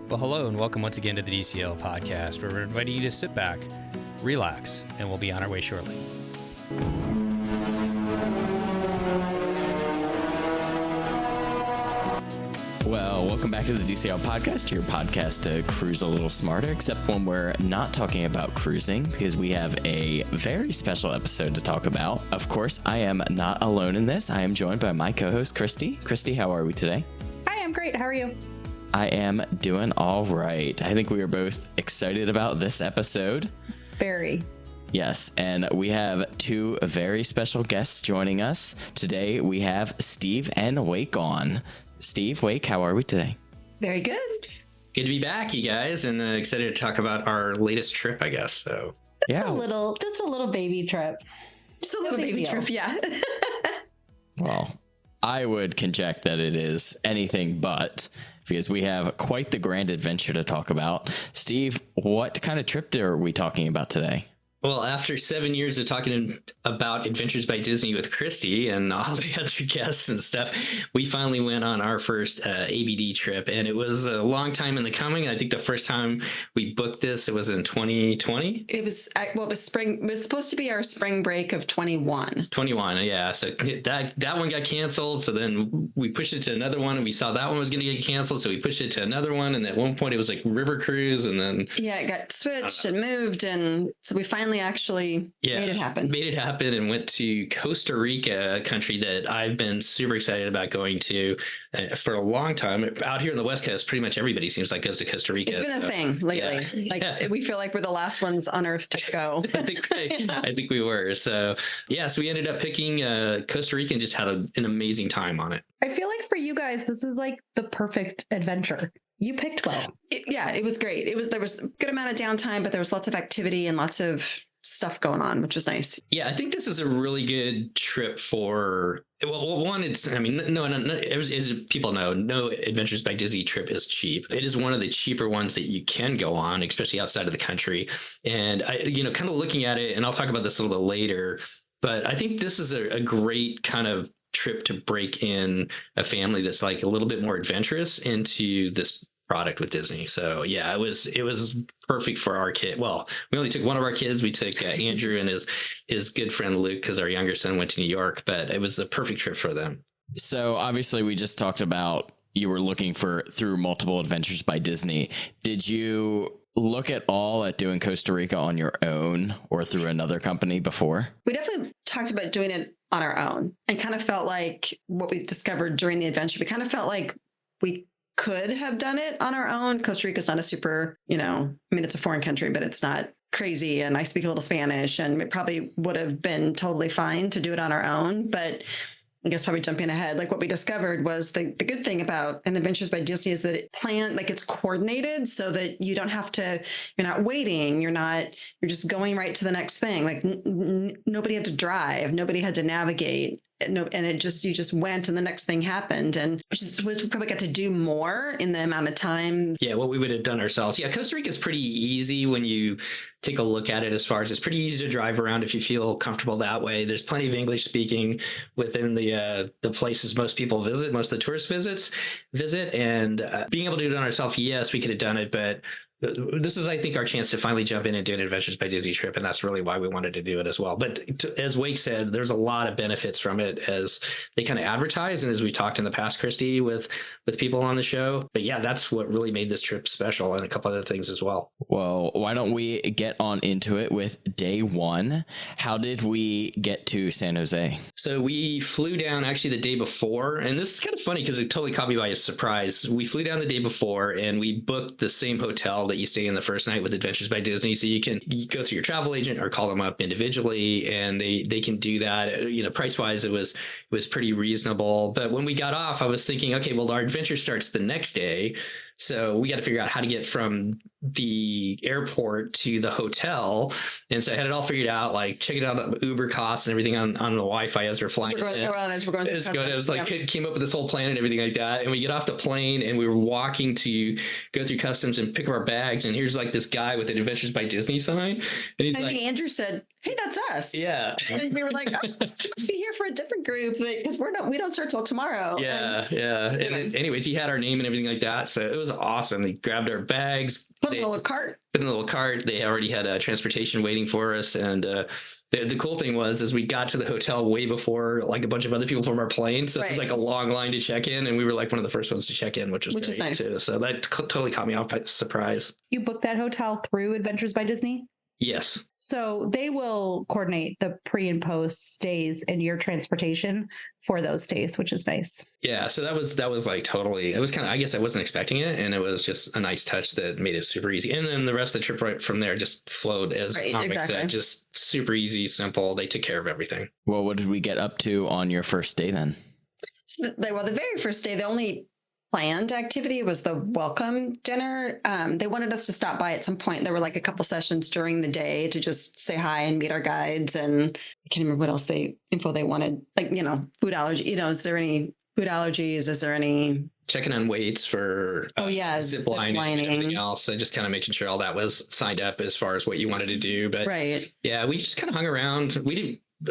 Well, hello and welcome once again to the DCL Podcast, where we're inviting you to sit back, relax, and we'll be on our way shortly. Well, welcome back to the DCL Podcast, your podcast to cruise a little smarter, except when we're not talking about cruising, because we have a very special episode to talk about. Of course, I am not alone in this. I am joined by my co-host, Christy. Christy, how are we today? Hi, I'm great. How are you? I am doing all right. I think we are both excited about this episode. Very. Yes, and we have two very special guests joining us. Today, we have Steve and Wake on. Steve, Wake, how are we today? Very good. Good to be back, you guys, and excited to talk about our latest trip, I guess. So just a little baby trip. Just a little baby trip, yeah. Well, I would conject that it is anything but, because we have quite the grand adventure to talk about. Steve, what kind of trip are we talking about today? well, after 7 years of talking about Adventures by Disney with Christy and all the other guests and stuff, we finally went on our first ABD trip, and it was a long time in the coming. I think the first time we booked this, it was in 2020. It was spring. It was supposed to be our spring break of 21. 21, yeah. So that one got canceled. So then we pushed it to another one, and we saw that one was going to get canceled. So we pushed it to another one, and at one point it was like River Cruise, and then it got switched and moved, and so we finally actually made it happen and went to Costa Rica, a country that I've been super excited about going to for a long time. Out here on the West Coast, pretty much everybody seems like goes to Costa Rica. It's been a thing lately. We feel like we're the last ones on earth to go. I think we were. So we ended up picking Costa Rica and just had an amazing time on it. I feel like for you guys, this is like the perfect adventure. You picked well. It was great. There was a good amount of downtime, but there was lots of activity and lots of stuff going on, which was nice. Yeah, I think this is a really good trip for, well, one, it's, I mean, as people know, no Adventures by Disney trip is cheap. It is one of the cheaper ones that you can go on, especially outside of the country. And I, kind of looking at it, and I'll talk about this a little bit later, but I think this is a great kind of trip to break in a family that's like a little bit more adventurous into this product with Disney. So yeah, it was perfect for our kid. Well, we only took one of our kids. We took Andrew and his good friend Luke, because our younger son went to New York, but it was the perfect trip for them. So obviously we just talked about you were looking through multiple Adventures by Disney. Did you look at doing Costa Rica on your own or through another company before? We definitely talked about doing it on our own, and kind of felt like what we discovered during the adventure, we kind of felt like we could have done it on our own. Costa Rica is not a super, it's a foreign country, but it's not crazy. And I speak a little Spanish, and it probably would have been totally fine to do it on our own. But I guess probably jumping ahead, like what we discovered was the good thing about an Adventures by Disney is that it's coordinated, so that you don't have to, you're not waiting, you're just going right to the next thing. Like nobody had to drive, nobody had to navigate. And you just went, and the next thing happened, and we probably got to do more in the amount of time. Yeah, what we would have done ourselves. Yeah, Costa Rica is pretty easy when you take a look at it, as far as it's pretty easy to drive around if you feel comfortable that way. There's plenty of English speaking within the places most people visit, most of the tourist visit, and being able to do it on ourselves, yes, we could have done it, but this is, I think, our chance to finally jump in and do an Adventures by Disney trip, and that's really why we wanted to do it as well. But as Wake said, there's a lot of benefits from it as they kind of advertise, and as we talked in the past, Christy, with people on the show. But yeah, that's what really made this trip special, and a couple other things as well. Well, why don't we get on into it with day one? How did we get to San Jose? So we flew down actually the day before, and this is kind of funny because it totally caught me by a surprise. We flew down the day before, and we booked the same hotel that you stay in the first night with Adventures by Disney. So you go through your travel agent or call them up individually, and they can do that. Price wise, it was pretty reasonable. But when we got off, I was thinking, okay, well, our adventure starts the next day. So we got to figure out how to get from the airport to the hotel. And so I had it all figured out, like checking out the Uber costs and everything on the Wi-Fi as we're flying. It was like, came up with this whole plan and everything like that. And we get off the plane, and we were walking to go through customs and pick up our bags. And here's like this guy with an Adventures by Disney sign. And he's I think Andrew said, hey, that's us. Yeah. And we were like, oh, you must be here for a different group because we don't start till tomorrow. Yeah, yeah. And then, anyways, he had our name and everything like that, so it was awesome. They grabbed our bags, Put in a little cart. They already had transportation waiting for us, and the cool thing was we got to the hotel way before like a bunch of other people from our plane, so it was like a long line to check in, and we were like one of the first ones to check in, which was great, nice too. So that totally caught me off by surprise. You booked that hotel through Adventures by Disney? Yes. So they will coordinate the pre and post stays and your transportation for those stays, which is nice. Yeah. So that was like totally, it was kind of, I guess I wasn't expecting it. And it was just a nice touch that made it super easy. And then the rest of the trip right from there just flowed as said, just super easy, simple. They took care of everything. Well, what did we get up to on your first day then? So the very first day, the only planned activity was the welcome dinner. They wanted us to stop by at some point. There were like a couple sessions during the day to just say hi and meet our guides. And I can't remember what else info they wanted, like, food allergy, is there any food allergies? Is there any checking on weights for zip lining and everything else? So just kind of making sure all that was signed up as far as what you wanted to do. But yeah, we just kind of hung around.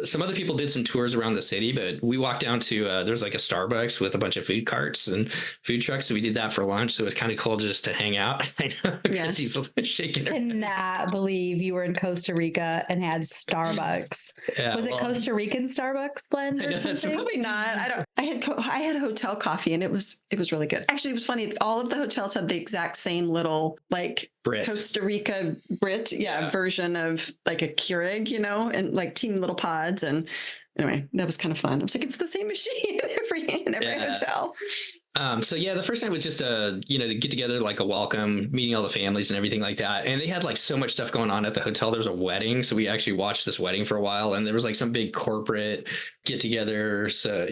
Some other people did some tours around the city, but we walked down to there's like a Starbucks with a bunch of food carts and food trucks. So we did that for lunch. So it was kind of cool just to hang out. I know he's shaking her. I cannot believe you were in Costa Rica and had Starbucks. Was it Costa Rican Starbucks blend or something? Probably not. I had hotel coffee and it was really good. Actually, it was funny. All of the hotels had the exact same little like Brit. Costa Rica Brit, version of like a Keurig, and like teeny little pods. And anyway, that was kind of fun. I was like, it's the same machine in every hotel. So yeah, the first night was just to get together, like a welcome, meeting all the families and everything like that. And they had like so much stuff going on at the hotel. There was a wedding, so we actually watched this wedding for a while, and there was like some big corporate get together. So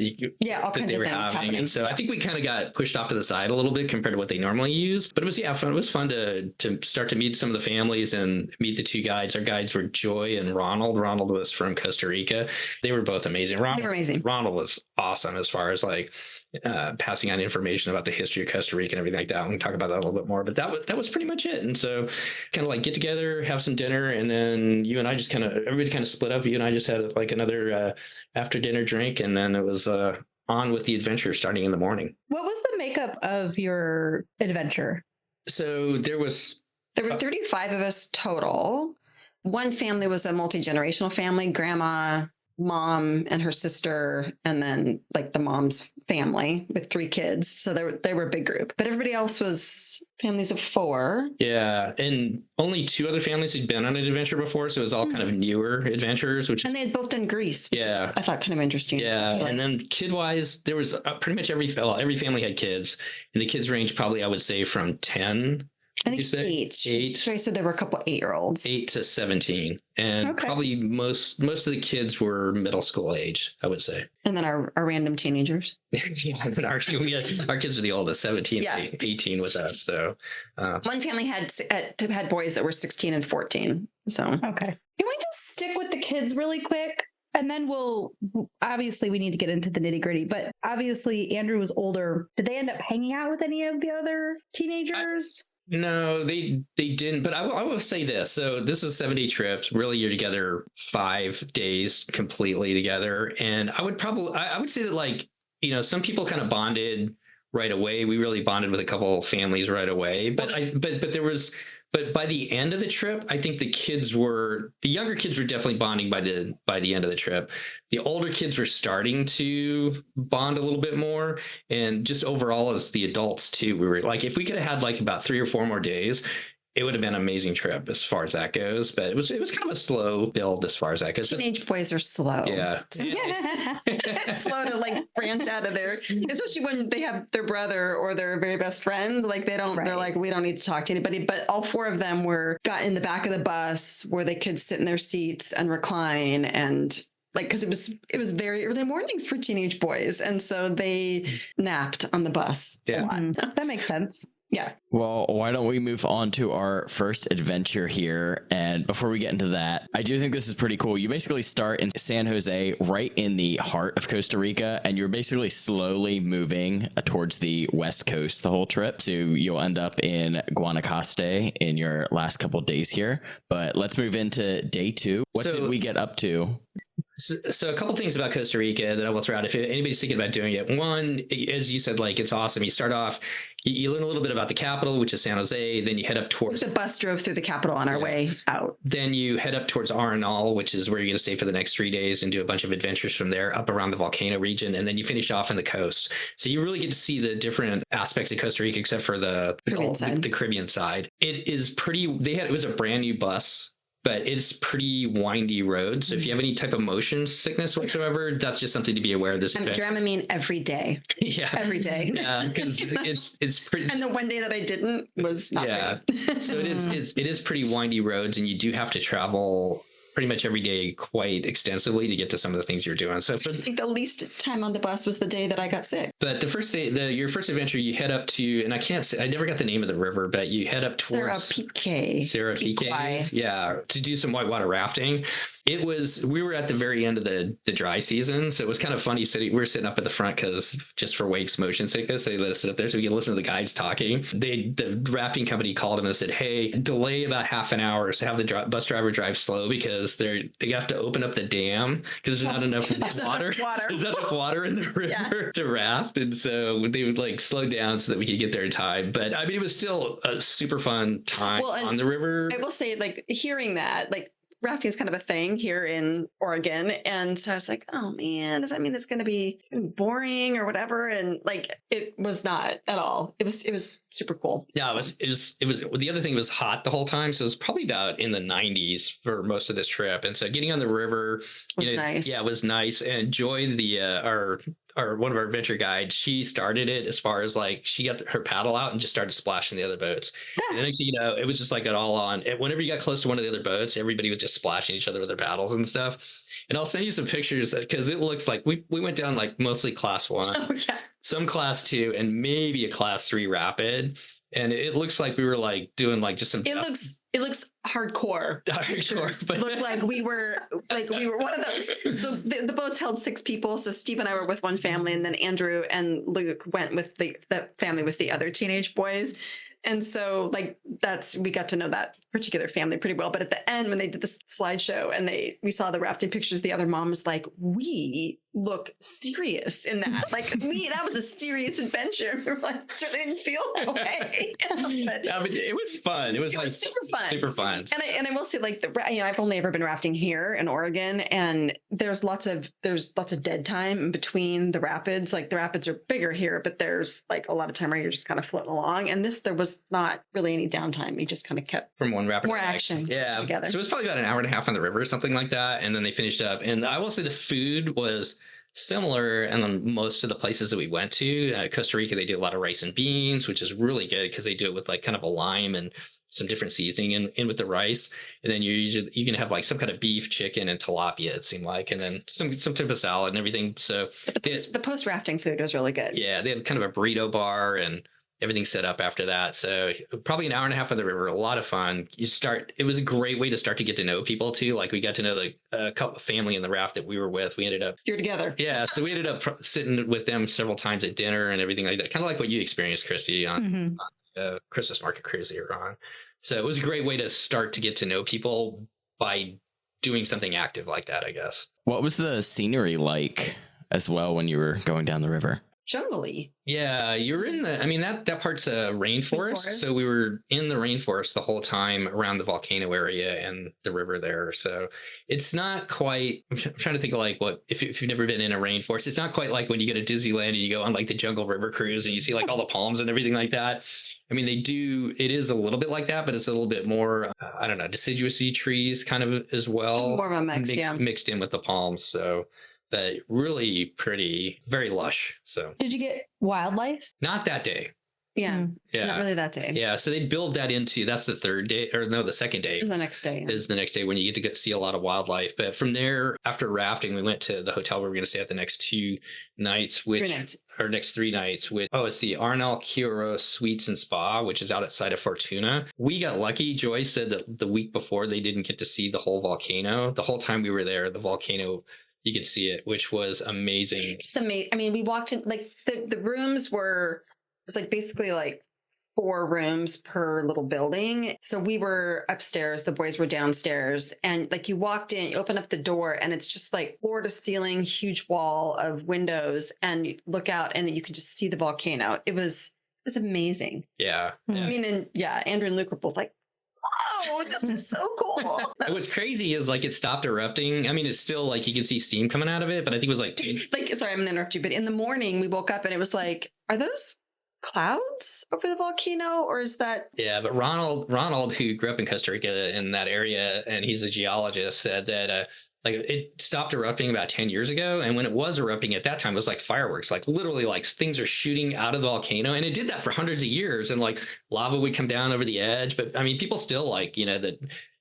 all kinds of things happening. And so I think we kind of got pushed off to the side a little bit compared to what they normally use. But it was fun. It was fun to start to meet some of the families and meet the two guides. Our guides were Joy and Ronald. Ronald was from Costa Rica. They were both amazing. They were amazing. Ronald was awesome as far as like passing on information about the history of Costa Rica and everything like that. We can talk about that a little bit more, but that was pretty much it. And so kind of like get together, have some dinner, and then you and I just everybody kind of split up. You and I just had like another after dinner drink, and then it was on with the adventure starting in the morning. What was the makeup of your adventure? So there were 35 of us total. One family was a multi-generational family, grandma, mom and her sister, and then like the mom's family with 3 kids. So they were a big group, but everybody else was families of 4. Yeah. And only 2 other families had been on an adventure before. So it was all kind of newer adventures, and they had both done Greece. Yeah. I thought kind of interesting. Yeah. And then kid wise, there was pretty much every family had kids, and the kids range probably, I would say, from 10. I think 8. Trey said there were a couple 8-year-olds. 8 to 17. And probably most of the kids were middle school age, I would say. And then our random teenagers. our kids were the oldest, 17, 18 with us. So one family had boys that were 16 and 14. So okay. Can we just stick with the kids really quick? And then obviously we need to get into the nitty gritty, but obviously Andrew was older. Did they end up hanging out with any of the other teenagers? No, they didn't. But I will say this. So this is a 7-day trip. Really, you're together 5 days completely together. And I would say that, like, some people kind of bonded right away. We really bonded with a couple of families right away. But by the end of the trip, I think the younger kids were definitely bonding by the end of the trip. The older kids were starting to bond a little bit more, and just overall as the adults too, we were like, if we could have had like about 3 or 4 more days, it would have been an amazing trip as far as that goes. But it was kind of a slow build as far as that goes. Teenage boys are slow. Yeah. Slow to like branch out of there, especially when they have their brother or their very best friend. Like they're like, we don't need to talk to anybody. But all 4 of them got in the back of the bus where they could sit in their seats and recline, and like, because it was very early mornings for teenage boys, and so they napped on the bus. Yeah, that makes sense. Yeah. Well, why don't we move on to our first adventure here? And before we get into that, I do think this is pretty cool. You basically start in San Jose, right in the heart of Costa Rica, and you're basically slowly moving towards the west coast the whole trip. So you'll end up in Guanacaste in your last couple of days here. But let's move into day 2. What did we get up to? So a couple things about Costa Rica that I will throw out if anybody's thinking about doing it. One, as you said, like, it's awesome. You start off, you learn a little bit about the capital, which is San Jose. Then you head up towards... The bus drove through the capital on our way out. Then you head up towards Arenal, which is where you're going to stay for the next 3 days and do a bunch of adventures from there up around the volcano region. And then you finish off on the coast. So you really get to see the different aspects of Costa Rica, except for the Caribbean side. It is pretty... It was a brand new bus, but it's pretty windy road. So if you have any type of motion sickness whatsoever, that's just something to be aware of. This I'm Dramamine every day. Yeah, every day. Yeah, because it's pretty. And the one day that I didn't was not. Yeah, so it is pretty windy roads, and you do have to travel pretty much every day quite extensively to get to some of the things you're doing. So I think the least time on the bus was the day that I got sick. But the first day, your first adventure, you head up to, and I never got the name of the river, but you head up towards Serapique. Yeah, to do some whitewater rafting. We were at the very end of the dry season, so it was kind of funny we were sitting up at the front because just for Wake's motion sickness, they let us sit up there so we could listen to the guides talking. The rafting company called them and said, "Hey, delay about half an hour, so have the bus driver drive slow because they have to open up the dam because there's not enough water. There's not enough water in the river to raft, and so they would slow down so that we could get there in time. But I mean, it was still a super fun time on the river. I will say, hearing that, rafting is kind of a thing here in Oregon. And so I was like, oh man, does that mean it's going to be boring or whatever? And it was not at all. It was super cool. Yeah, it was, the other thing was hot the whole time. So it was probably about in the 90s for most of this trip. And so getting on the river was nice. Yeah, it was nice. And Joy, one of our adventure guides, she started it as far as she got her paddle out and just started splashing the other boats. And next thing you know, it was just an all on. Whenever you got close to one of the other boats, everybody was just splashing each other with their paddles and stuff. And I'll send you some pictures because it looks like we went down mostly class 1, some class 2, and maybe a class 3 rapid. And it looks like we were doing just some. It looks hardcore. But it looked like we were one of the. So the boats held 6 people. So Steve and I were with one family, and then Andrew and Luke went with the family with the other teenage boys. And so we got to know that particular family pretty well. But at the end, when they did the slideshow and we saw the rafting pictures, the other mom was like, we look serious in that. That was a serious adventure. We were certainly didn't feel that way. But it was fun. It was super fun. And I will say I've only ever been rafting here in Oregon, and there's lots of dead time in between the rapids. The rapids are bigger here, but there's a lot of time where you're just kind of floating along. And there was not really any downtime. You just kind of kept from one rapid more action together. So it was probably about an hour and a half on the river or something like that. And then they finished up. And I will say the food was similar and most of the places that we went to. Costa Rica, they do a lot of rice and beans, which is really good because they do it with kind of a lime and some different seasoning in with the rice. And then you can have some kind of beef, chicken, and tilapia, it seemed like, and then some type of salad and everything. So the post rafting food was really good. Yeah, they had kind of a burrito bar and everything set up after that. So probably an hour and a half on the river, a lot of fun. It was a great way to start to get to know people too. We got to know the couple family in the raft that we were with. We ended up you're together. Yeah. So we ended up sitting with them several times at dinner and everything like that. Kind of like what you experienced, Christy, on Christmas market cruise that you were on. So it was a great way to start to get to know people by doing something active like that, I guess. What was the scenery like as well when you were going down the river? Jungly. Yeah, you're in that part's a rainforest. So we were in the rainforest the whole time around the volcano area and the river there. So it's not quite, I'm trying to think of what, if you've never been in a rainforest, it's not quite like when you go to Disneyland and you go on the Jungle River cruise and you see all the palms and everything like that. I mean, it is a little bit like that, but it's a little bit more, I don't know, deciduous trees kind of as well. More of a mix, mixed in with the palms. So but really pretty, very lush. So did you get wildlife? Not that day. Yeah. Yeah. Not really that day. Yeah. So they build that into, that's the third day, or no, the second day. It was the next day. Is the next day when you get to go see a lot of wildlife. But from there, after rafting, we went to the hotel we were going to stay at the next 2 nights, which 3 nights. or next 3 nights, with it's the Arnal Kioro Suites and Spa, which is outside of Fortuna. We got lucky. Joyce said that the week before they didn't get to see the whole volcano. The whole time we were there, the volcano, you could see it, which was amazing. Just amazing. I mean, we walked in, like the rooms were, it was like basically like 4 rooms per little building. So we were upstairs, the boys were downstairs, and like you walked in, you open up the door, and it's just like floor to ceiling, huge wall of windows, and you look out and you could just see the volcano. It was amazing. Yeah. I mean, and Andrew and Luke were both like, "Whoa, this is so cool." What's crazy is like it stopped erupting. I mean, it's still like you can see steam coming out of it, but I think it was like sorry, I'm gonna interrupt you, but in the morning we woke up and it was like, are those clouds over the volcano, or is that? Yeah, but Ronald, who grew up in Costa Rica in that area, and he's a geologist, said that like it stopped erupting about 10 years ago, and when it was erupting at that time, it was like fireworks, like literally like things are shooting out of the volcano, and it did that for hundreds of years, and like lava would come down over the edge. But I mean, people still like, you know,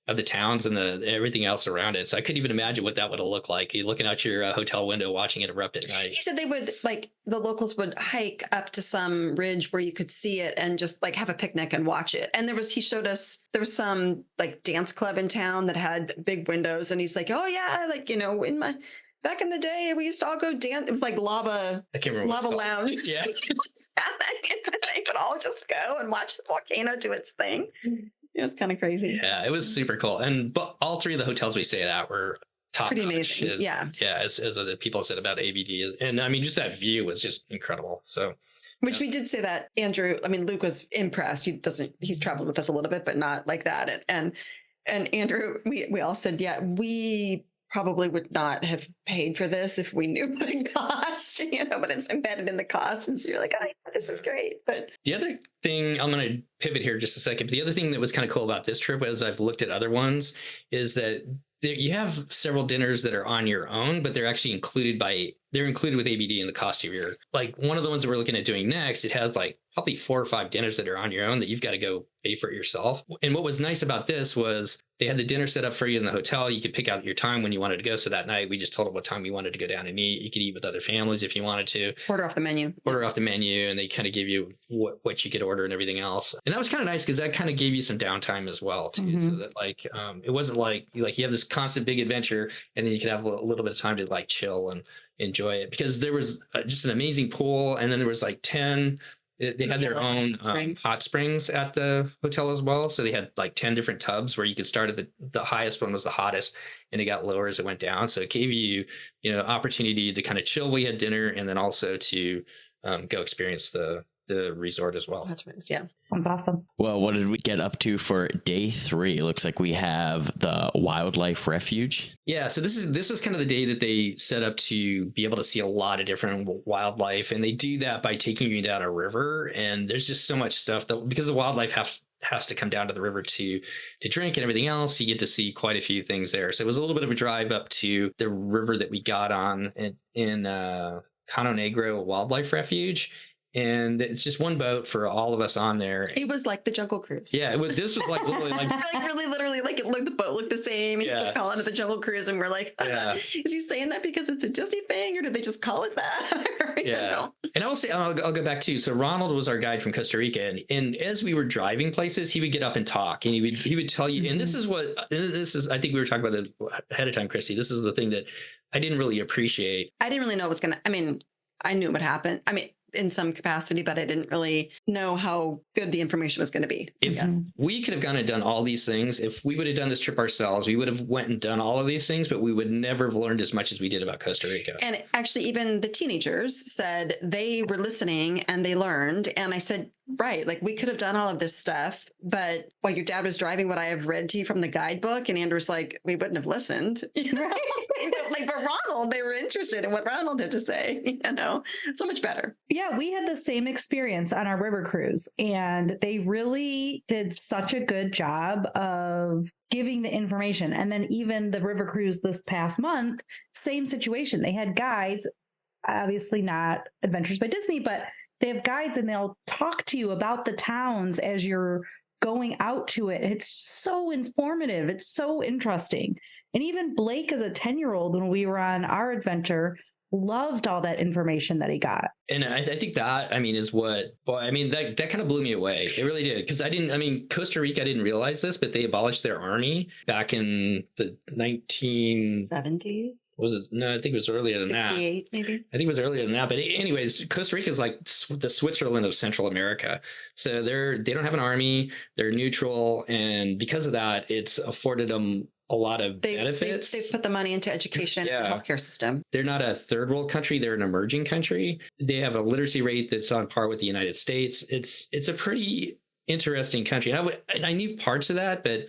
of the towns and the everything else around it. So I couldn't even imagine what that would have looked like. You're looking out your hotel window, watching it erupt at night. He said they would, like, the locals would hike up to some ridge where you could see it and just like have a picnic and watch it. And he showed us, there was some like dance club in town that had big windows, and he's like, oh yeah, like, you know, back in the day, we used to all go dance. It was like lava. I can't remember. Lava lounge. Yeah. They could all just go and watch the volcano do its thing. It was kind of crazy. Yeah, it was super cool. But all 3 of the hotels we stayed at were top pretty notch. amazing. Yeah. As the people said about ABD. And I mean, just that view was just incredible. So, which we did say that Andrew, I mean, Luke was impressed. He's traveled with us a little bit, but not like that. And Andrew, we all said, yeah, we probably would not have paid for this if we knew what it cost, you know, but it's embedded in the cost. And so you're like, oh, this is great. But the other thing, I'm going to pivot here just a second. But the other thing that was kind of cool about this trip, as I've looked at other ones, is that you have several dinners that are on your own, but they're actually included with ABD in the cost of your, like one of the ones that we're looking at doing next, it has like probably 4 or 5 dinners that are on your own that you've got to go pay for it yourself. And what was nice about this was they had the dinner set up for you in the hotel. You could pick out your time when you wanted to go. So that night we just told them what time you wanted to go down and eat. You could eat with other families if you wanted to. Order off the menu, and they kind of give you what you could order and everything else. And that was kind of nice because that kind of gave you some downtime as well too. Mm-hmm. So that like it wasn't like you have this constant big adventure and then you could have a little bit of time to like chill and enjoy it, because there was just an amazing pool, and then there was like 10. They had their own hot springs at the hotel as well. So they had like 10 different tubs where you could start at the highest one was the hottest, and it got lower as it went down. So it gave you, opportunity to kind of chill while you had dinner, and then also to go experience the resort as well. That's right. Yeah. Sounds awesome. Well, what did we get up to for day 3? It looks like we have the wildlife refuge. Yeah. So this is kind of the day that they set up to be able to see a lot of different wildlife. And they do that by taking you down a river. And there's just so much stuff that, because the wildlife has to come down to the river to drink and everything else, you get to see quite a few things there. So it was a little bit of a drive up to the river that we got on in Cano Negro Wildlife Refuge. And it's just one boat for all of us on there. It was like the Jungle Cruise. Yeah, this was like literally like really literally like it looked, the boat looked the same. And you call it the Jungle Cruise, and we're like, is he saying that because it's a Disney thing, or did they just call it that? Yeah. And I will say, I'll go back too. So Ronald was our guide from Costa Rica, and as we were driving places, he would get up and talk, and he would tell you. And this is I think we were talking about it ahead of time, Christy. This is the thing that I didn't really appreciate. I didn't really know what was gonna. I mean, I knew what happened. I mean, in some capacity, but I didn't really know how good the information was going to be. If we could have gone and done all these things, if we would have done this trip ourselves, we would have went and done all of these things, but we would never have learned as much as we did about Costa Rica. And actually, even the teenagers said they were listening and they learned. And I said, right, like we could have done all of this stuff, but while your dad was driving, what I have read to you from the guidebook, and Andrew's like, we wouldn't have listened. Right? Like for Ronald, they were interested in what Ronald had to say, so much better. Yeah, we had the same experience on our river cruise, and they really did such a good job of giving the information. And then even the river cruise this past month, same situation. They had guides, obviously not Adventures by Disney, but they have guides and they'll talk to you about the towns as you're going out to it. It's so informative. It's so interesting. And even Blake, as a 10-year-old, when we were on our adventure, loved all that information that he got. And I think that, I mean, is what, well, I mean, that kind of blew me away. It really did. Because Costa Rica, I didn't realize this, but they abolished their army back in the 70s. Was it? No, I think it was earlier than 68, that. maybe. I think it was earlier than that. But anyways, Costa Rica is like the Switzerland of Central America. So they don't have an army. They're neutral. And because of that, it's afforded them a lot of benefits. They put the money into education and the healthcare system. They're not a third world country. They're an emerging country. They have a literacy rate that's on par with the United States. It's a pretty interesting country. And I knew parts of that, but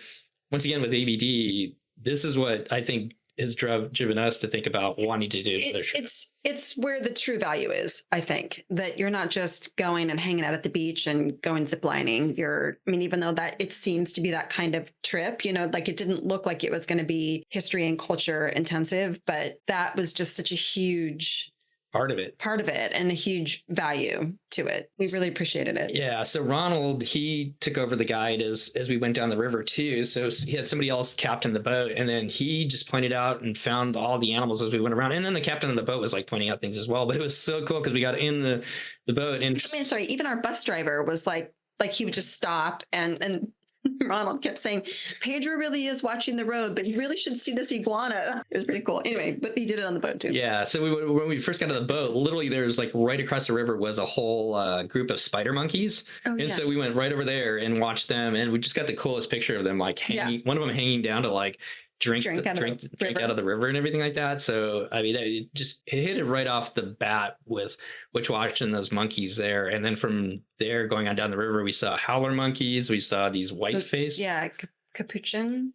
once again, with ABD, this is what I think has driven us to think about wanting to do another trip. It's where the true value is, I think, that you're not just going and hanging out at the beach and going ziplining. Even though that it seems to be that kind of trip, like it didn't look like it was going to be history and culture intensive, but that was just such a huge part of it and a huge value to it. We really appreciated it. Yeah. So Ronald, he took over the guide as we went down the river too. So he had somebody else captain the boat, and then he just pointed out and found all the animals as we went around. And then the captain of the boat was like pointing out things as well. But it was so cool because we got in the boat and even our bus driver was like he would just stop and Ronald kept saying, Pedro really is watching the road, but he really should see this iguana. It was pretty cool. Anyway, but he did it on the boat too. Yeah. So when we first got to the boat, literally there's like right across the river was a whole group of spider monkeys. So we went right over there and watched them. And we just got the coolest picture of them, like hanging, one of them hanging down to like drink out of the river and everything like that. So I mean, it hit it right off the bat with watching those monkeys there, and then from there going on down the river, we saw howler monkeys, we saw these white-faced capuchin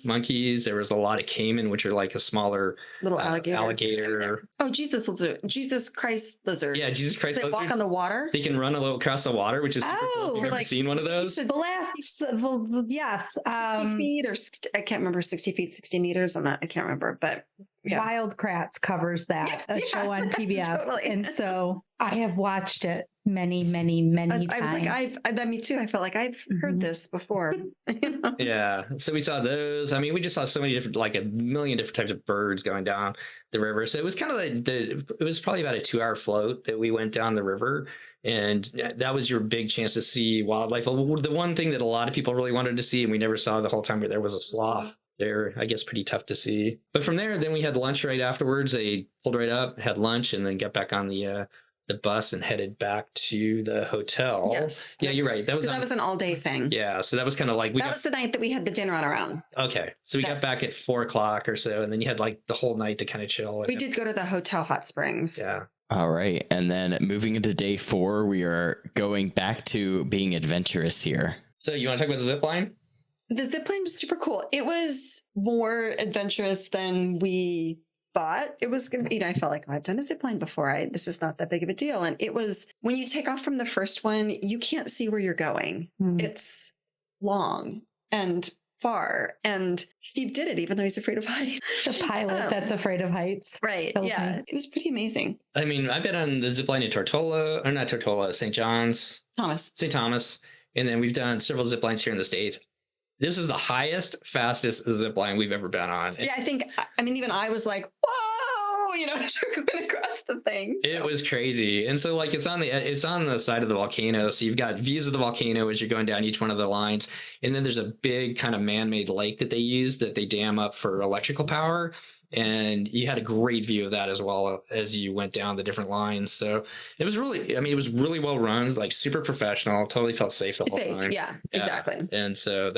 monkeys. There was a lot of caiman, which are like a smaller little alligator. Oh, Jesus Christ lizard. Yeah, Jesus Christ lizard. They walk on the water. They can run a little across the water, which is super cool. Have you ever seen one of those? Yes. 60 feet or I can't remember, 60 feet, 60 meters. I can't remember, but yeah. Wildcrats covers that, a show on PBS. Totally. And so I have watched it many times. I was like, me too. I felt like I've heard this before. Yeah. So we saw those. I mean, we just saw so many different, like a million different types of birds going down the river. So it was kind of it was probably about a 2-hour float that we went down the river. And that was your big chance to see wildlife. The one thing that a lot of people really wanted to see, and we never saw the whole time, there was a sloth. They're, I guess, pretty tough to see. But from there, then we had lunch right afterwards. They pulled right up, had lunch, and then got back on the bus and headed back to the hotel. Yes. Yeah, you're right. That was an all-day thing. Yeah, so that was kind of like... That was the night that we had the dinner on our own. Okay, so we got back at 4 o'clock or so, and then you had like the whole night to kind of chill. We did go to the Hotel Hot Springs. Yeah. All right. And then moving into day 4, we are going back to being adventurous here. So you want to talk about the zip line? The zip line was super cool. It was more adventurous than we thought it was going to be. I felt like I've done a zip line before. This is not that big of a deal. And it was, when you take off from the first one, you can't see where you're going. It's long and far. And Steve did it, even though he's afraid of heights. The pilot that's afraid of heights. Right. Yeah. It was pretty amazing. I mean, I've been on the zip line in St. John's. St. Thomas. And then we've done several zip lines here in the States. This is the highest, fastest zip line we've ever been on. Yeah, even I was like, whoa, going across the thing. So. It was crazy. And so like it's on the side of the volcano. So you've got views of the volcano as you're going down each one of the lines. And then there's a big kind of man-made lake that they use that they dam up for electrical power. And you had a great view of that as well as you went down the different lines. So it was really well run, like super professional, totally felt safe the whole time. Yeah, exactly. And so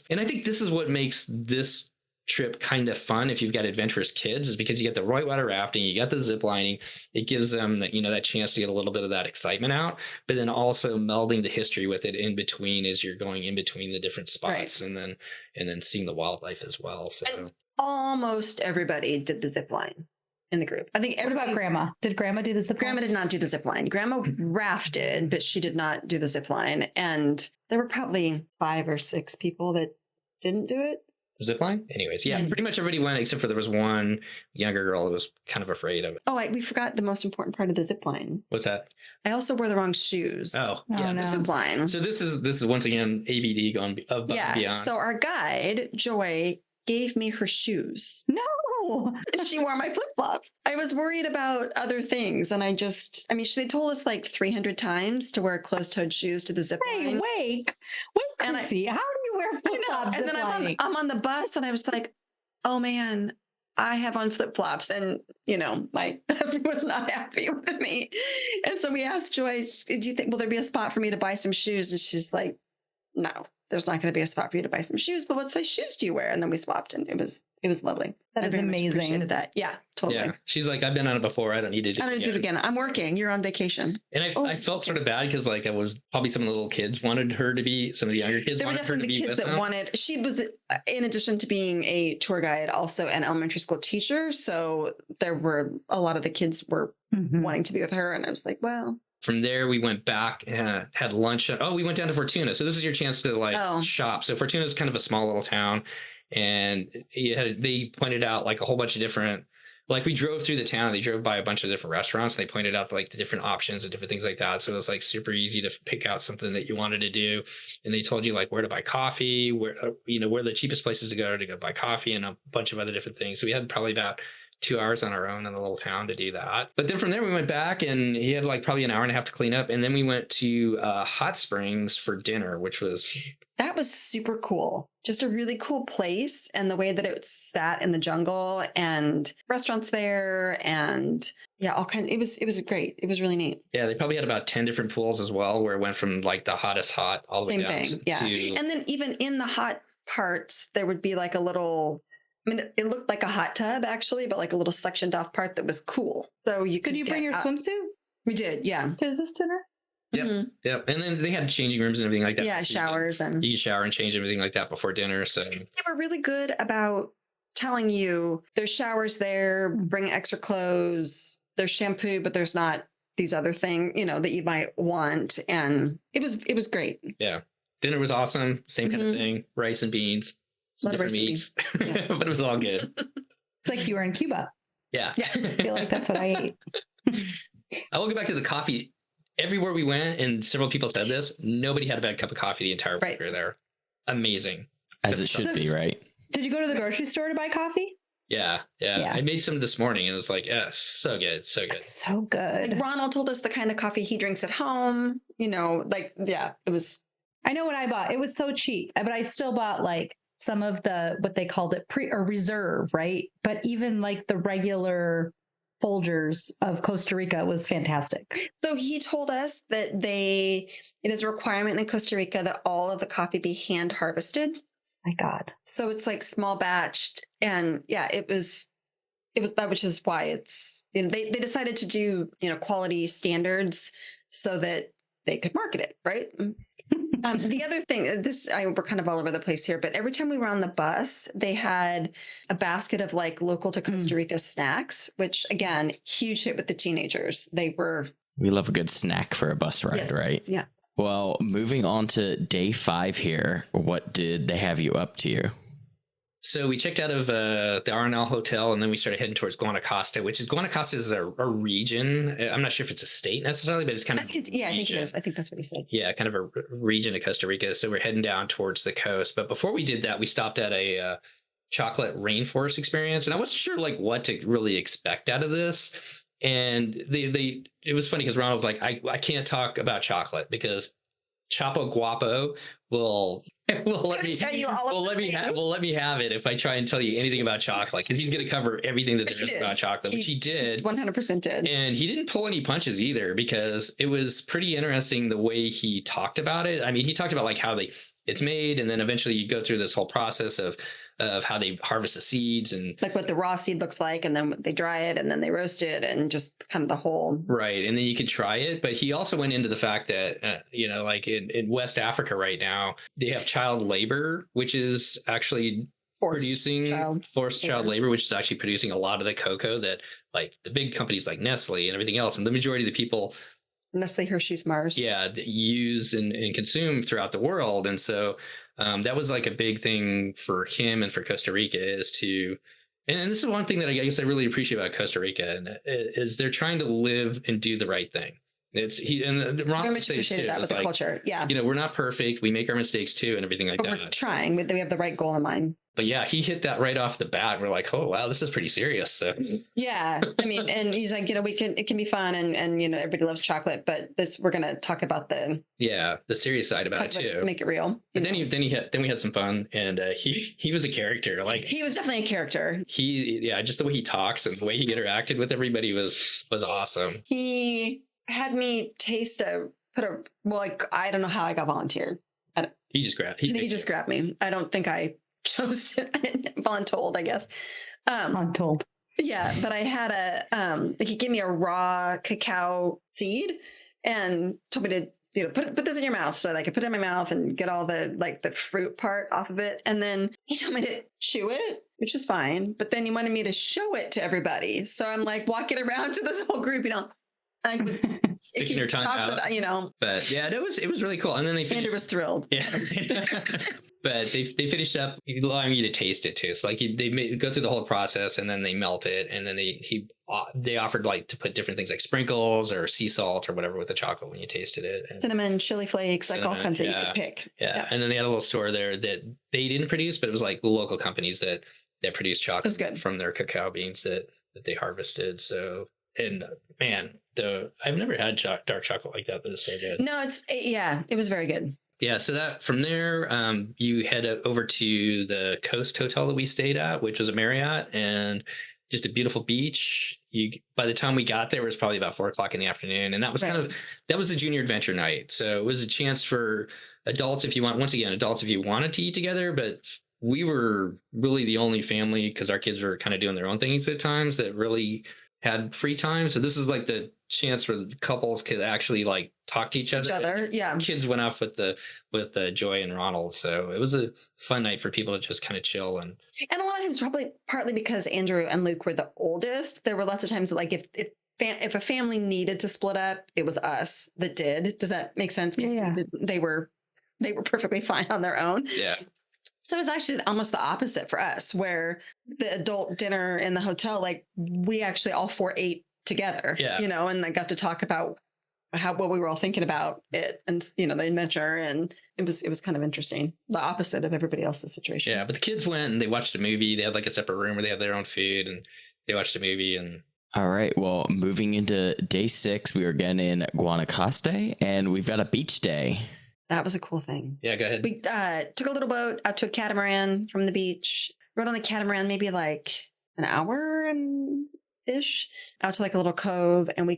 and I think this is what makes this trip kind of fun if you've got adventurous kids, is because you get the whitewater rafting, you got the zip lining. It gives them that chance to get a little bit of that excitement out, but then also melding the history with it in between as you're going in between the different spots, right. and then seeing the wildlife as well. So. And almost everybody did the zip line in the group. I think What about Grandma? Did Grandma do the zip line? Grandma did not do the zip line. Grandma rafted, but she did not do the zip line. And there were probably 5 or 6 people that didn't do it. zip line. Anyways, yeah, pretty much everybody went except for there was one younger girl who was kind of afraid of it. Oh, we forgot the most important part of the zip line. What's that? I also wore the wrong shoes. Oh, yeah. no. The zip line. So this is once again ABD going above and beyond. So our guide Joy gave me her shoes. No. And she wore my flip-flops. I was worried about other things. And they told us like 300 times to wear closed-toed shoes to the zip line. Wait, Chrissy, how do you wear flip-flops? And then I'm on the bus and I was like, oh man, I have on flip-flops. And, my husband was not happy with me. And so we asked Joy, do you think, will there be a spot for me to buy some shoes? And she's like, no, there's not going to be a spot for you to buy some shoes, but what size shoes do you wear? And then we swapped and it was lovely. That is amazing. Appreciated that. Yeah, totally. Yeah. She's like, I've been on it before. I don't need to do it again. I'm working. You're on vacation. And I felt sort of bad because like I was probably some of the little kids wanted her to be, some of the younger kids wanted her to be with them. She was, in addition to being a tour guide, also an elementary school teacher. So there were a lot of the kids were wanting to be with her. And I was like, well. From there, we went back and had lunch. We went down to Fortuna. So this is your chance to shop. So Fortuna is kind of a small little town. And they pointed out like a whole bunch of different, like we drove through the town. They drove by a bunch of different restaurants. And they pointed out like the different options and different things like that. So it was like super easy to pick out something that you wanted to do. And they told you like where to buy coffee, where the cheapest places to go buy coffee and a bunch of other different things. So we had probably about 2 hours on our own in the little town to do that. But then from there we went back and he had like probably an hour and a half to clean up. And then we went to Hot Springs for dinner, that was super cool. Just a really cool place. And the way that it sat in the jungle and restaurants there and all kinds. It was great. It was really neat. Yeah. They probably had about 10 different pools as well, where it went from like the hottest hot all the way down to. And then even in the hot parts, there would be like a little, it looked like a hot tub actually, but like a little sectioned off part that was cool. So did you bring your swimsuit? We did. Yeah. To this dinner? Yep. Mm-hmm. Yep. And then they had changing rooms and everything like that. Yeah, showers and you can shower and change everything like that before dinner. So they were really good about telling you there's showers there, bring extra clothes, there's shampoo, but there's not these other things, that you might want. And it was great. Yeah. Dinner was awesome. Same kind of thing. Rice and beans. A lot of rice and beans. Yeah. But it was all good. Like you were in Cuba. Yeah. I feel like that's what I ate. I will go back to the coffee. Everywhere we went, and several people said this, nobody had a bad cup of coffee the entire week we were there. Amazing. As it should be, right? Did you go to the grocery store to buy coffee? Yeah. I made some this morning and it was like, so good. So good. Like Ronald told us the kind of coffee he drinks at home, it was. I know what I bought. It was so cheap, but I still bought like some of what they called it reserve, right? But even like the regular Folgers of Costa Rica was fantastic. So he told us that it is a requirement in Costa Rica that all of the coffee be hand harvested. My God. So it's like small batched. And it was that, which is why it's, they decided to do, quality standards so that they could market it. Right. The other thing, we're kind of all over the place here, but every time we were on the bus, they had a basket of like local to Costa Rica snacks, which again, huge hit with the teenagers. We love a good snack for a bus ride, right? Yeah. Well, moving on to day 5 here, what did they have you up to? So we checked out of the R&L Hotel, and then we started heading towards Guanacaste, Guanacaste is a region. I'm not sure if it's a state necessarily, but it's kind of I think it is. I think that's what he said. Yeah, kind of a region of Costa Rica. So we're heading down towards the coast. But before we did that, we stopped at a chocolate rainforest experience, and I wasn't sure like what to really expect out of this. And it was funny because Ronald was like, I can't talk about chocolate because Chapo Guapo will let me have it if I try and tell you anything about chocolate, because he's going to cover everything that there is about chocolate, which he did. 100% did. And he didn't pull any punches either, because it was pretty interesting the way he talked about it. I mean, he talked about like how it's made, and then eventually you go through this whole process of how they harvest the seeds and like what the raw seed looks like, and then they dry it and then they roast it, and just kind of the whole right. And then you could try it. But he also went into the fact that like in West Africa right now, they have child labor, which is actually forced child labor, which is actually producing a lot of the cocoa that like the big companies like Nestle and everything else, and the majority of the people, Nestle, Hershey's, Mars, that use and consume throughout the world. And so that was like a big thing for him and for Costa Rica is to, and this is one thing that I guess I really appreciate about Costa Rica, and is they're trying to live and do the right thing. Ron appreciated that with the culture. Yeah. We're not perfect. We make our mistakes too and everything like that. We're trying. We have the right goal in mind. But yeah, he hit that right off the bat. We're like, oh wow, this is pretty serious. So. Yeah, I mean, and he's like, it can be fun, and everybody loves chocolate, but we're gonna talk about the serious side about it too. Make it real. But then we had some fun, and he was a character. Like he was definitely a character. Just the way he talks and the way he interacted with everybody was awesome. He had me taste I don't know how I got volunteered. He just grabbed. He just grabbed me. I don't think I chose it. Voluntold, I guess. Voluntold. Yeah, but I had he gave me a raw cacao seed and told me to put this in your mouth, so that I could put it in my mouth and get all the fruit part off of it. And then he told me to chew it, which was fine. But then he wanted me to show it to everybody. So I'm like walking around to this whole group, sticking your tongue out, But yeah, it was really cool. And then Andrew was thrilled. Yeah. But they finished up allowing you to taste it too. So they go through the whole process, and then they melt it, and then they offered to put different things like sprinkles or sea salt or whatever with the chocolate when you tasted it. And cinnamon, chili flakes, all kinds that you could pick. Yeah. And then they had a little store there that they didn't produce, but it was like the local companies that produced chocolate from their cacao beans that they harvested. So, and man, I've never had dark chocolate like that, but it's so good. No, it was very good. Yeah, so that from there, you head over to the Coast Hotel that we stayed at, which was a Marriott, and just a beautiful beach. By the time we got there, it was probably about 4:00 in the afternoon, and that was that was the junior adventure night. So it was a chance for adults if you wanted to eat together, but we were really the only family, because our kids were kind of doing their own things at times, that really had free time. So this is like the chance where the couples could actually talk to each other. Yeah. Kids went off with Joy and Ronald. So it was a fun night for people to just kind of chill. And a lot of times, probably partly because Andrew and Luke were the oldest, there were lots of times that if a family needed to split up, it was us that did. Does that make sense? Yeah. They were perfectly fine on their own. Yeah. So it's actually almost the opposite for us, where the adult dinner in the hotel, we actually all four ate together, and I got to talk about what we were all thinking about it, and the adventure, and it was kind of interesting, the opposite of everybody else's situation. Yeah, but the kids went and they watched a movie. They had a separate room where they had their own food, and they watched a movie. And all right, well, moving into day 6, we are again in Guanacaste, and we've got a beach day. That was a cool thing. Yeah, go ahead. We took a little boat out to a catamaran from the beach. Rode on the catamaran maybe an hour and ish out to a little cove, and we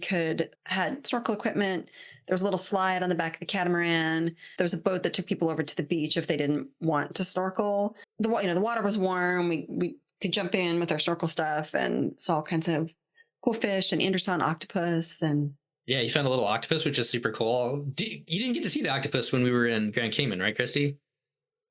had snorkel equipment. There was a little slide on the back of the catamaran. There was a boat that took people over to the beach if they didn't want to snorkel. The water was warm. We could jump in with our snorkel stuff and saw all kinds of cool fish, and Andrew saw an octopus. And yeah, you found a little octopus, which is super cool. You didn't get to see the octopus when we were in Grand Cayman, right, Christy?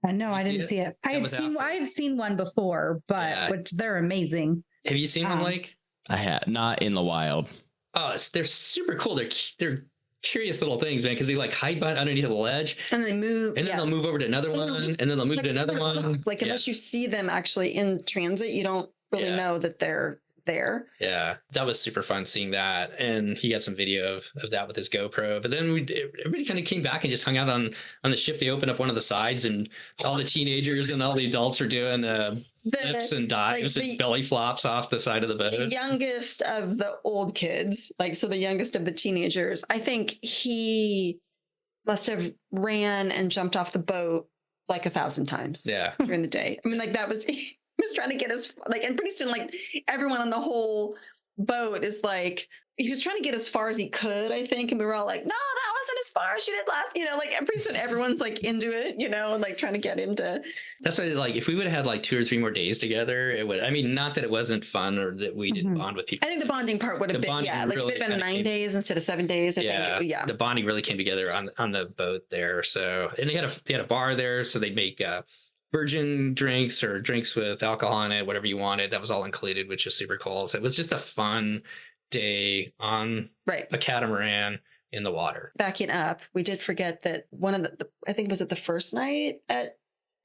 No, I didn't see it. I've seen one before, but which they're amazing. Have you seen one, Blake? I have, not in the wild. Oh, they're super cool. They're curious little things, man, because they hide underneath a ledge, and they move, and then they'll move over to another one, and then they'll move to another one. Unless you see them actually in transit, you don't really know that they're there. Yeah, that was super fun seeing that, and he got some video of that with his GoPro. But then everybody kind of came back and just hung out on the ship. They opened up one of the sides, and all the teenagers and all the adults were doing flips and dives and belly flops off the side of the boat. The youngest of the old kids, so the youngest of the teenagers, I think he must have ran and jumped off the boat 1,000 times during the day. I mean, that was was trying to get us and pretty soon everyone on the whole boat is he was trying to get as far as he could, I think, and we were all no, that wasn't as far as you did last, pretty soon everyone's into it, and trying to get into. That's why if we would have had 2 or 3 more days together, it would, I mean, not that it wasn't fun or that we didn't bond with people. I think the bonding part would have been really if it had been 9 days instead of 7 days. I think the bonding really came together on the boat there. So, and they had a bar there, so they'd make virgin drinks or drinks with alcohol in it, whatever you wanted. That was all included, which is super cool. So it was just a fun day on a catamaran in the water. Backing up, we did forget that one of I think was it the first night at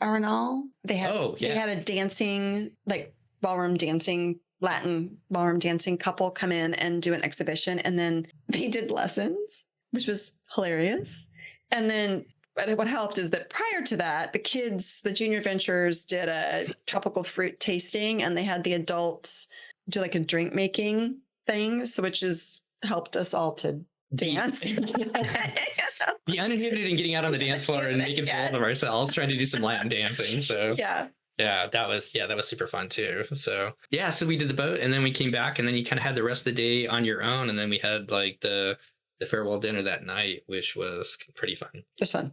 Arenal. They had they had a dancing, like ballroom dancing, Latin ballroom dancing couple come in and do an exhibition, and then they did lessons, which was hilarious. And then what helped is that prior to that, the kids, the junior adventurers, did a tropical fruit tasting, and they had the adults do like a drink making thing, so which has helped us all to dance. Be uninhibited in getting out on the dance floor and making fun of ourselves, trying to do some Latin dancing. So yeah, that was super fun too. So so we did the boat, and then we came back, and then you kind of had the rest of the day on your own, and then we had like the farewell dinner that night, which was pretty fun. Just fun.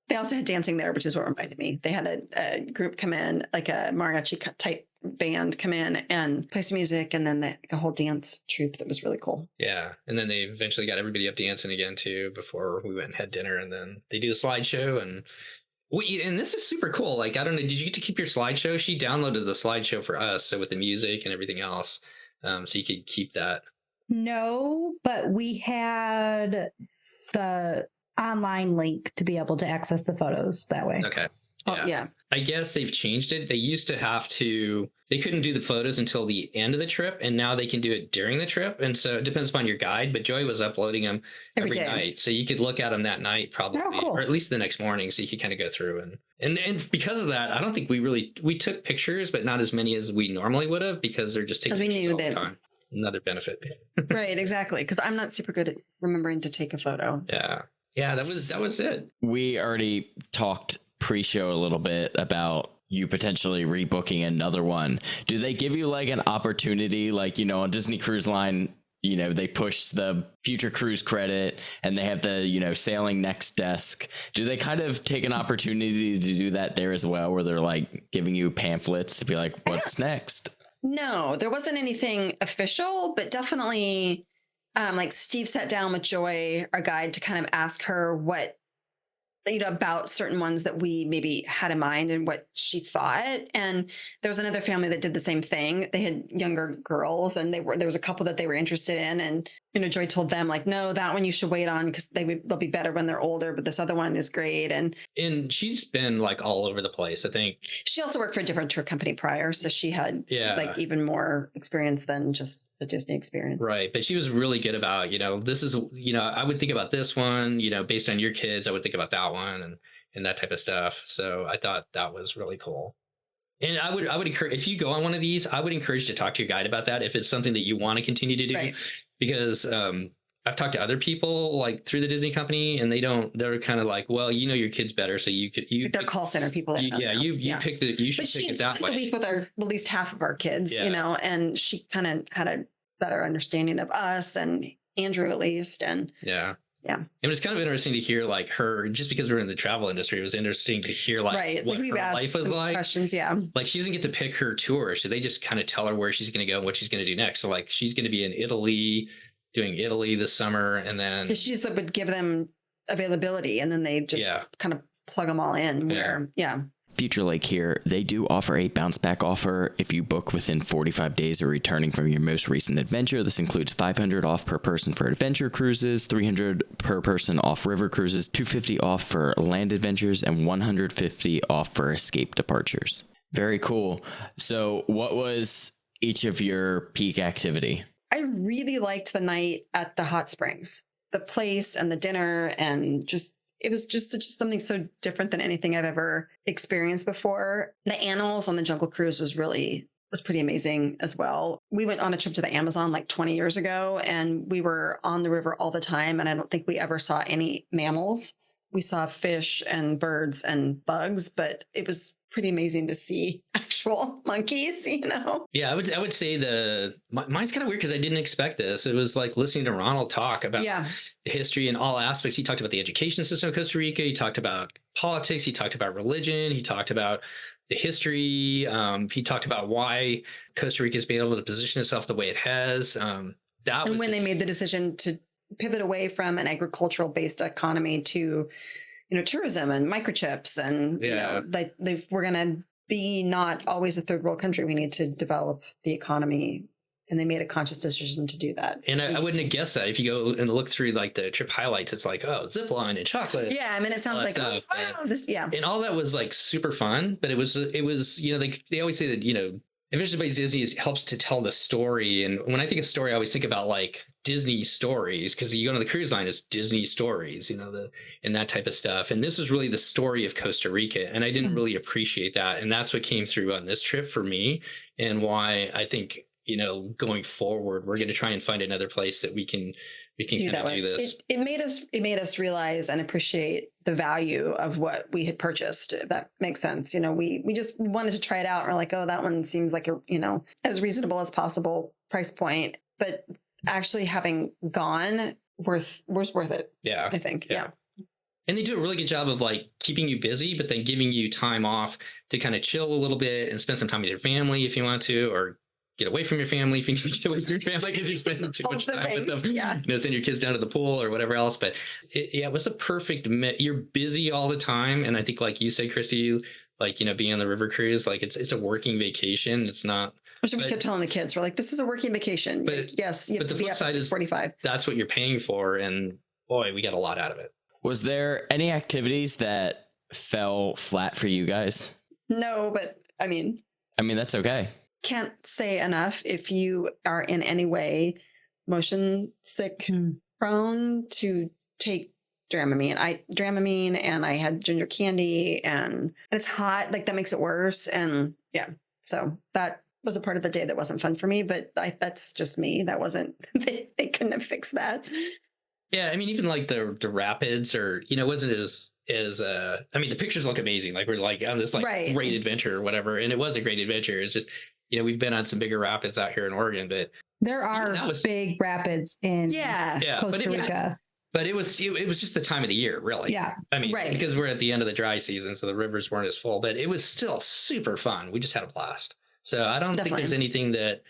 They also had dancing there, which is what reminded me. They had a group come in, like a mariachi type band come in and play some music, and then the whole dance troupe that was really cool. Yeah, and then they eventually got everybody up dancing again too before we went and had dinner, and then they do the slideshow, and this is super cool. Like, I don't know, did you get to keep your slideshow? She downloaded the slideshow for us, so with the music and everything else, so you could keep that. No, but we had the online link to be able to access the photos that way. Okay. Yeah. I guess they've changed it. They used to they couldn't do the photos until the end of the trip, and now they can do it during the trip. And so it depends upon your guide, but Joy was uploading them every night. So you could look at them that night probably, or at least the next morning. So you could kind of go through and because of that, I don't think we took pictures, but not as many as we normally would have, because they're just taking pictures all the time. Another benefit. Right, exactly. Because I'm not super good at remembering to take a photo. Yeah, that was it. We already talked pre-show a little bit about you potentially rebooking another one. Do they give you like an opportunity, like, on Disney Cruise Line, they push the future cruise credit and they have the, sailing next desk. Do they kind of take an opportunity to do that there as well, where they're like giving you pamphlets to be like, what's next? No, there wasn't anything official, but definitely like Steve sat down with Joy, our guide, to kind of ask her what, about certain ones that we maybe had in mind and what she thought. And there was another family that did the same thing. They had younger girls, and there was a couple that they were interested in. And, Joy told them like, no, that one you should wait on because they'll be better when they're older. But this other one is great. And she's been like all over the place, I think. She also worked for a different tour company prior. So she had like even more experience than just the Disney experience. Right. But she was really good about, this is, I would think about this one, based on your kids, I would think about that one and that type of stuff. So I thought that was really cool. And I would encourage, if you go on one of these, I would encourage you to talk to your guide about that if it's something that you want to continue to do. Right. Because I've talked to other people like through the Disney company, and they're kind of like, well, your kids better, so they're call center people. You pick you should pick it that way. But she spent the week with at least half of our kids, and she kind of had a better understanding of us and Andrew at least, and it was kind of interesting to hear like her, just because we're in the travel industry, it was interesting to hear like what her life was like. Questions, like she doesn't get to pick her tour, so they just kind of tell her where she's going to go and what she's going to do next. So like she's going to be in Italy, doing Italy this summer, and then she's would give them availability, and then they just kind of plug them all in. Future Lake here, they do offer a bounce back offer if you book within 45 days of returning from your most recent adventure. This includes $500 off per person for adventure cruises, $300 per person off river cruises, $250 off for land adventures, and $150 off for escape departures. Very cool. So what was each of your peak activity? I really liked the night at the hot springs, the place and the dinner, and it was just something so different than anything I've ever experienced before. The animals on the Jungle Cruise was pretty amazing as well. We went on a trip to the Amazon like 20 years ago, and we were on the river all the time. And I don't think we ever saw any mammals. We saw fish and birds and bugs, but it was pretty amazing to see actual monkeys, Yeah, I would say mine's kind of weird because I didn't expect this. It was like listening to Ronald talk about the history and all aspects. He talked about the education system of Costa Rica. He talked about politics. He talked about religion. He talked about the history. He talked about why Costa Rica has been able to position itself the way it has. They made the decision to pivot away from an agricultural based economy to tourism and microchips, and we're going to be not always a third world country. We need to develop the economy And they made a conscious decision to do that. And I wouldn't have guessed that if you go and look through like the trip highlights. It's like, oh, zip line and chocolate. Yeah, I mean, it sounds like, stuff, oh, wow, this, yeah. And all that was like super fun, but it was, they always say that, Adventures by Disney helps to tell the story. And when I think of story, I always think about like Disney stories, because you go on the cruise line, it's Disney stories, and that type of stuff. And this is really the story of Costa Rica. And I didn't really appreciate that. And that's what came through on this trip for me, and why I think, going forward, we're going to try and find another place that we can kind of do this. It made us realize and appreciate the value of what we had purchased, if that makes sense. We just wanted to try it out. We're like, oh, that one seems like as reasonable as possible price point, but actually having gone was worth it. Yeah. I think. Yeah. And they do a really good job of like keeping you busy, but then giving you time off to kind of chill a little bit and spend some time with your family if you want to, or get away from your family if you can get away from your family because you spend too much time with them. Yeah. Send your kids down to the pool or whatever else. But it was a perfect you're busy all the time. And I think, like you said, Christy, like, being on the river cruise, like it's a working vacation. It's not. Which we kept telling the kids, we're like, this is a working vacation. But yes, you have to be up at 45. That's what you're paying for. And boy, we got a lot out of it. Was there any activities that fell flat for you guys? No, but I mean, that's okay. Can't say enough. If you are in any way motion sick prone, to take Dramamine, and I had ginger candy, and it's hot, like that makes it worse. And yeah, so that was a part of the day that wasn't fun for me, but that's just me. That wasn't, they couldn't have fixed that. Yeah, I mean, even like the rapids, or wasn't as the pictures look amazing. Like we're like on this like great adventure or whatever, and it was a great adventure. It's just, we've been on some bigger rapids out here in Oregon, but there are big rapids in Costa Rica. But it was just the time of the year, really. Yeah. I mean, because we're at the end of the dry season, so the rivers weren't as full, but it was still super fun. We just had a blast. So I don't think there's anything that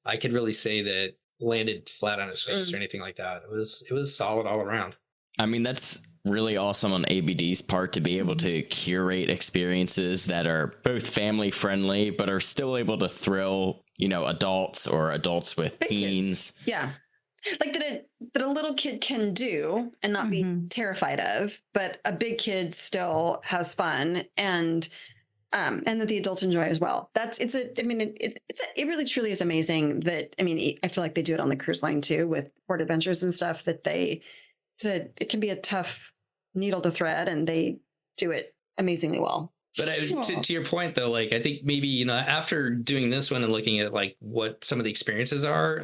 I could really say that landed flat on its face or anything like that. It was solid all around. I mean, that's really awesome on ABD's part to be able to curate experiences that are both family friendly, but are still able to thrill, adults or adults with teens. Kids. Yeah. Like that a little kid can do and not be terrified of, but a big kid still has fun, and that the adults enjoy as well. It really truly is amazing that, I feel like they do it on the cruise line too with port adventures and stuff, that it can be a tough needle to thread, and they do it amazingly well. But to your point, though, like I think maybe, after doing this one and looking at like what some of the experiences are,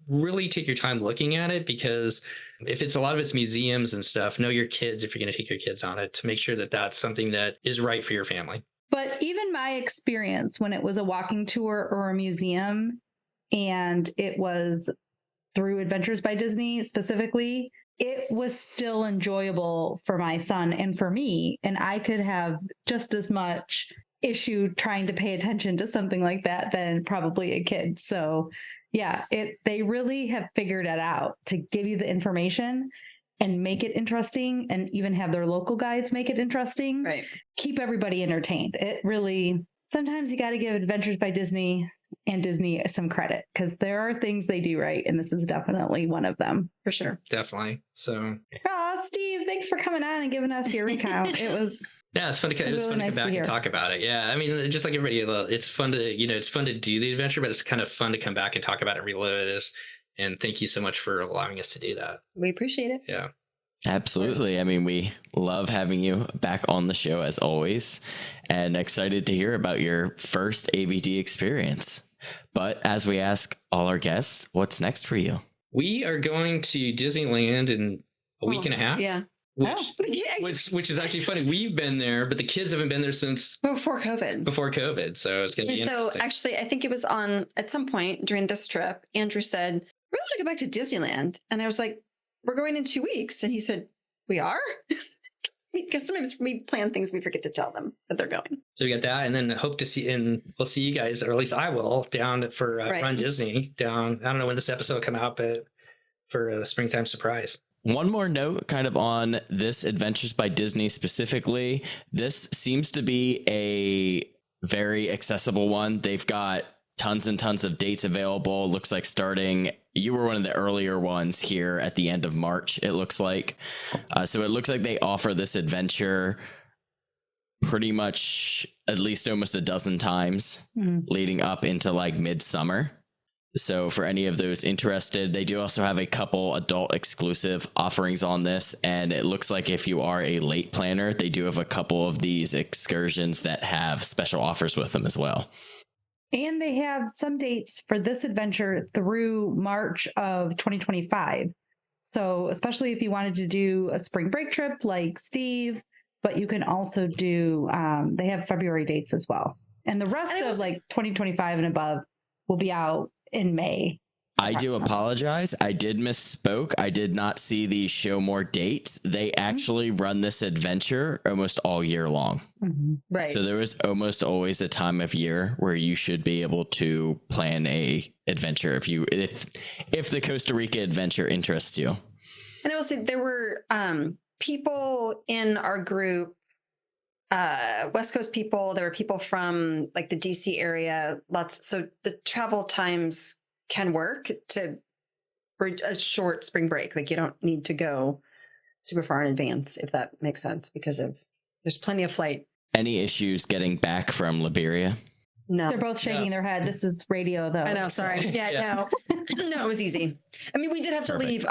really take your time looking at it, because if it's a lot of it's museums and stuff, know your kids if you're going to take your kids on it, to make sure that that's something that is right for your family. But even my experience when it was a walking tour or a museum, and it was through Adventures by Disney specifically, it was still enjoyable for my son and for me. And I could have just as much issue trying to pay attention to something like that than probably a kid. So yeah, they really have figured it out to give you the information and make it interesting, and even have their local guides make it interesting. Right. Keep everybody entertained. It really, sometimes you got to give Adventures by Disney and Disney some credit, because there are things they do right, and this is definitely one of them. For sure. Definitely. So. Oh, Steve, thanks for coming on and giving us your recount. It was. Yeah, it's fun to really come back and talk about it. Yeah, just like everybody, it's fun to it's fun to do the adventure, but it's kind of fun to come back and talk about it, relive it. And thank you so much for allowing us to do that. We appreciate it. Yeah. Absolutely. We love having you back on the show as always, and excited to hear about your first ABD experience. But as we ask all our guests, what's next for you? We are going to Disneyland in a week and a half. Yeah. Which is actually funny. We've been there, but the kids haven't been there since before COVID. So it's going to be interesting. So actually, I think it was at some point during this trip, Andrew said, "We want to go back to Disneyland," and I was like, "We're going in 2 weeks," and he said, "We are." Because sometimes we plan things, we forget to tell them that they're going. So we got that, and then hope to see, and we'll see you guys, or at least I will, down for Run Disney down. I don't know when this episode will come out, but for a springtime surprise. One more note kind of on this Adventures by Disney specifically. This seems to be a very accessible one. They've got tons and tons of dates available. Looks like starting, you were one of the earlier ones here at the end of March, it looks like. So it looks like they offer this adventure pretty much at least almost a dozen times leading up into like midsummer. So for any of those interested, they do also have a couple adult exclusive offerings on this. And it looks like if you are a late planner, they do have a couple of these excursions that have special offers with them as well. And they have some dates for this adventure through March of 2025. So especially if you wanted to do a spring break trip like Steve, but you can also do, they have February dates as well. And the rest of like 2025 and above will be out in May. I do apologize. I did misspoke. I did not see the show more dates. They actually run this adventure almost all year long. Right. So there is almost always a time of year where you should be able to plan a adventure if the Costa Rica adventure interests you. And I will say there were people in our group, West Coast people. There were people from like the DC area. So the travel times can work for a short spring break. Like you don't need to go super far in advance, if that makes sense, because there's plenty of flight. Any issues getting back from Liberia? No. They're both shaking their head. This is radio though. I know. Sorry. No, it was easy. I mean, we did have to leave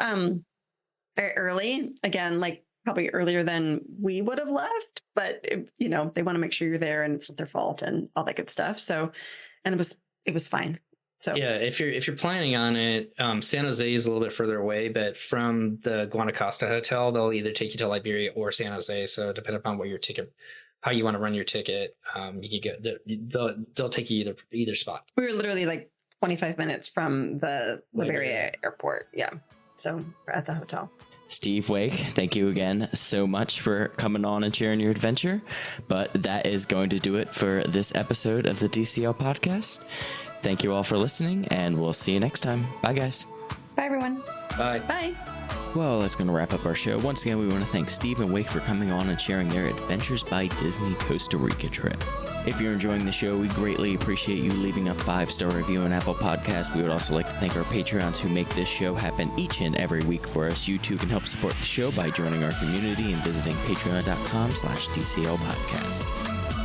very early again, like probably earlier than we would have left, but they want to make sure you're there and it's not their fault and all that good stuff. So, and it was fine. So yeah, if you're planning on it, San Jose is a little bit further away, but from the Guanacaste hotel, they'll either take you to Liberia or San Jose. So depending upon what your ticket, how you want to run your ticket, you can go. They'll take you either spot. We were literally like 25 minutes from the Liberia airport. Yeah, so we're at the hotel. Steve Wake, thank you again so much for coming on and sharing your adventure. But that is going to do it for this episode of the DCL podcast. Thank you all for listening, and we'll see you next time. Bye, guys. Bye, everyone. Bye. Bye. Well, that's going to wrap up our show. Once again, we want to thank Steve and Wake for coming on and sharing their Adventures by Disney Costa Rica trip. If you're enjoying the show, we greatly appreciate you leaving a 5-star review on Apple Podcasts. We would also like to thank our Patreons who make this show happen each and every week for us. You too can help support the show by joining our community and visiting patreon.com/DCL Podcast.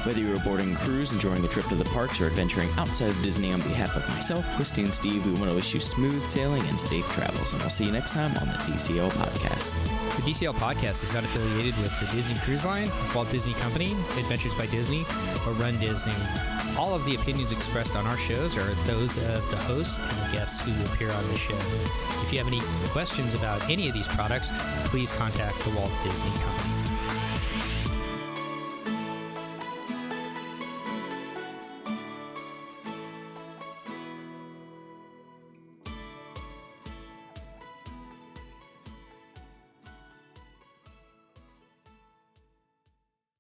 Whether you're boarding a cruise, enjoying a trip to the parks, or adventuring outside of Disney, on behalf of myself, Christy, and Steve, we want to wish you smooth sailing and safe travels, and we'll see you next time on the DCL Podcast. The DCL Podcast is not affiliated with the Disney Cruise Line, Walt Disney Company, Adventures by Disney, or Run Disney. All of the opinions expressed on our shows are those of the hosts and the guests who appear on the show. If you have any questions about any of these products, please contact the Walt Disney Company.